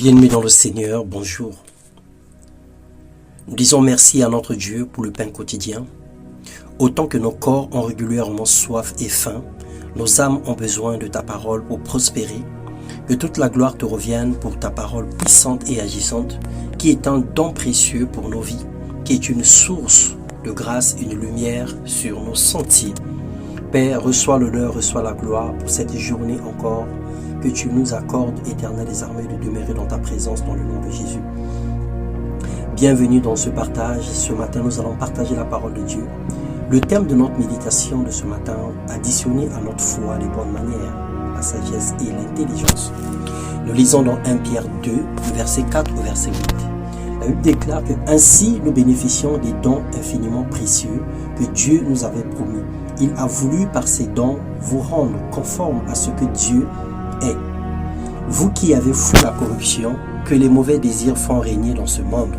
Bien-aimés dans le Seigneur, bonjour. Nous disons merci à notre Dieu pour le pain quotidien. Autant que nos corps ont régulièrement soif et faim, nos âmes ont besoin de ta parole pour prospérer. Que toute la gloire te revienne pour ta parole puissante et agissante, qui est un don précieux pour nos vies, qui est une source de grâce, une lumière sur nos sentiers. Père, reçois l'honneur, reçois la gloire pour cette journée encore que tu nous accordes, éternel des armées, de demeurer dans ta présence dans le nom de Jésus. Bienvenue dans ce partage. Ce matin, nous allons partager la parole de Dieu. Le thème de notre méditation de ce matin, additionner à notre foi les bonnes manières, la sagesse et l'intelligence. Nous lisons dans 1 Pierre 2, verset 4 au verset 8. La Bible déclare que ainsi nous bénéficions des dons infiniment précieux que Dieu nous avait promis. Il a voulu par ces dons vous rendre conformes à ce que Dieu est. Vous qui avez fui la corruption que les mauvais désirs font régner dans ce monde.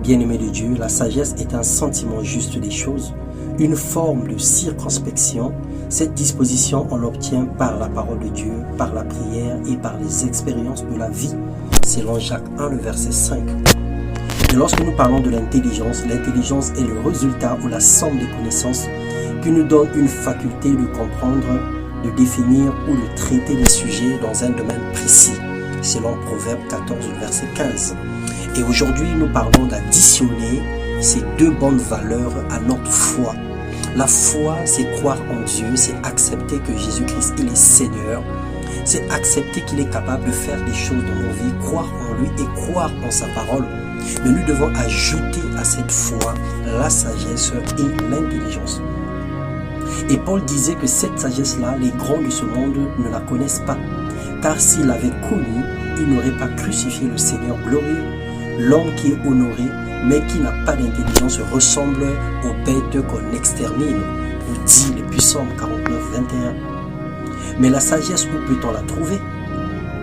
Bien-aimé de Dieu, la sagesse est un sentiment juste des choses, une forme de circonspection. Cette disposition, on l'obtient par la parole de Dieu, par la prière et par les expériences de la vie, selon Jacques 1, le verset 5. Et lorsque nous parlons de l'intelligence est le résultat ou la somme des connaissances qui nous donne une faculté de comprendre, de définir ou de traiter des sujets dans un domaine précis, selon Proverbe 14, le verset 15. Et aujourd'hui, nous parlons d'additionner ces deux bonnes valeurs à notre foi. La foi, c'est croire en Dieu, c'est accepter que Jésus-Christ, il est Seigneur. C'est accepter qu'il est capable de faire des choses dans nos vies, croire en lui et croire en sa parole. Mais nous devons ajouter à cette foi la sagesse et l'intelligence. Et Paul disait que cette sagesse-là, les grands de ce monde ne la connaissent pas. Car s'ils l'avaient connue, ils n'auraient pas crucifié le Seigneur glorieux. L'homme qui est honoré, mais qui n'a pas d'intelligence, ressemble aux bêtes qu'on extermine, nous dit les Psaumes 49, 21. Mais la sagesse, où peut-on la trouver?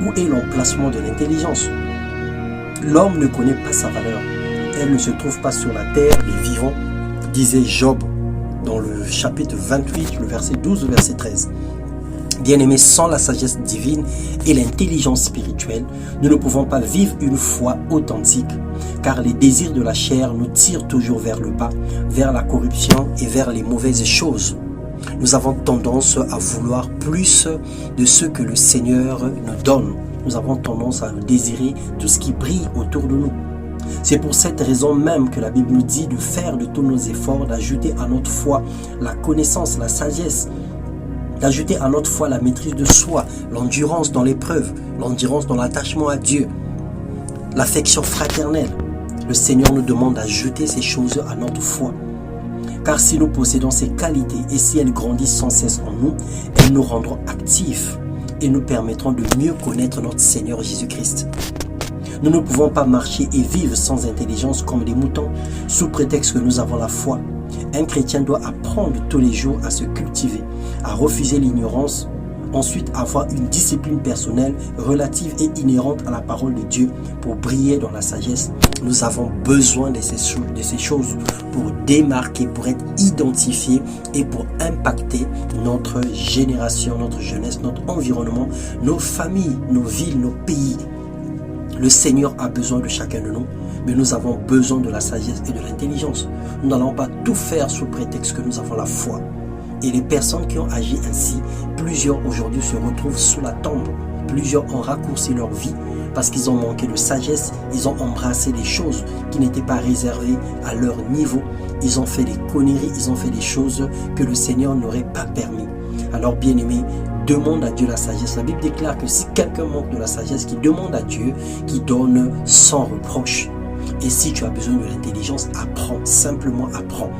Où est l'emplacement de l'intelligence? L'homme ne connaît pas sa valeur. Elle ne se trouve pas sur la terre des vivants, disait Job dans le chapitre 28, le verset 12 au verset 13. Bien-aimés, sans la sagesse divine et l'intelligence spirituelle, nous ne pouvons pas vivre une foi authentique, car les désirs de la chair nous tirent toujours vers le bas, vers la corruption et vers les mauvaises choses. Nous avons tendance à vouloir plus de ce que le Seigneur nous donne. Nous avons tendance à désirer tout ce qui brille autour de nous. C'est pour cette raison même que la Bible nous dit de faire de tous nos efforts, d'ajouter à notre foi la connaissance, la sagesse, d'ajouter à notre foi la maîtrise de soi, l'endurance dans l'épreuve, l'endurance dans l'attachement à Dieu, l'affection fraternelle. Le Seigneur nous demande d'ajouter ces choses à notre foi. Car si nous possédons ces qualités et si elles grandissent sans cesse en nous, elles nous rendront actifs et nous permettront de mieux connaître notre Seigneur Jésus-Christ. Nous ne pouvons pas marcher et vivre sans intelligence comme des moutons, sous prétexte que nous avons la foi. Un chrétien doit apprendre tous les jours à se cultiver, à refuser l'ignorance, ensuite avoir une discipline personnelle relative et inhérente à la parole de Dieu pour briller dans la sagesse. Nous avons besoin de ces choses pour démarquer, pour être identifiés et pour impacter notre génération, notre jeunesse, notre environnement, nos familles, nos villes, nos pays. Le Seigneur a besoin de chacun de nous, mais nous avons besoin de la sagesse et de l'intelligence. Nous n'allons pas tout faire sous prétexte que nous avons la foi. Et les personnes qui ont agi ainsi, plusieurs aujourd'hui se retrouvent sous la tombe. Plusieurs ont raccourci leur vie parce qu'ils ont manqué de sagesse. Ils ont embrassé des choses qui n'étaient pas réservées à leur niveau. Ils ont fait des conneries, ils ont fait des choses que le Seigneur n'aurait pas permis. Alors bien-aimés, demande à Dieu la sagesse. La Bible déclare que si quelqu'un manque de la sagesse, qu'il demande à Dieu, qui donne sans reproche. Et si tu as besoin de l'intelligence, apprends, simplement apprends.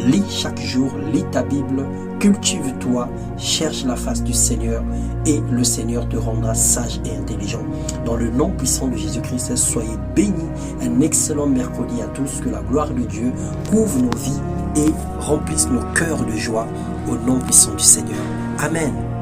Lis chaque jour, lis ta Bible, cultive-toi, cherche la face du Seigneur et le Seigneur te rendra sage et intelligent. Dans le nom puissant de Jésus-Christ, soyez bénis. Un excellent mercredi à tous. Que la gloire de Dieu couvre nos vies et remplisse nos cœurs de joie au nom puissant du Seigneur. Amen.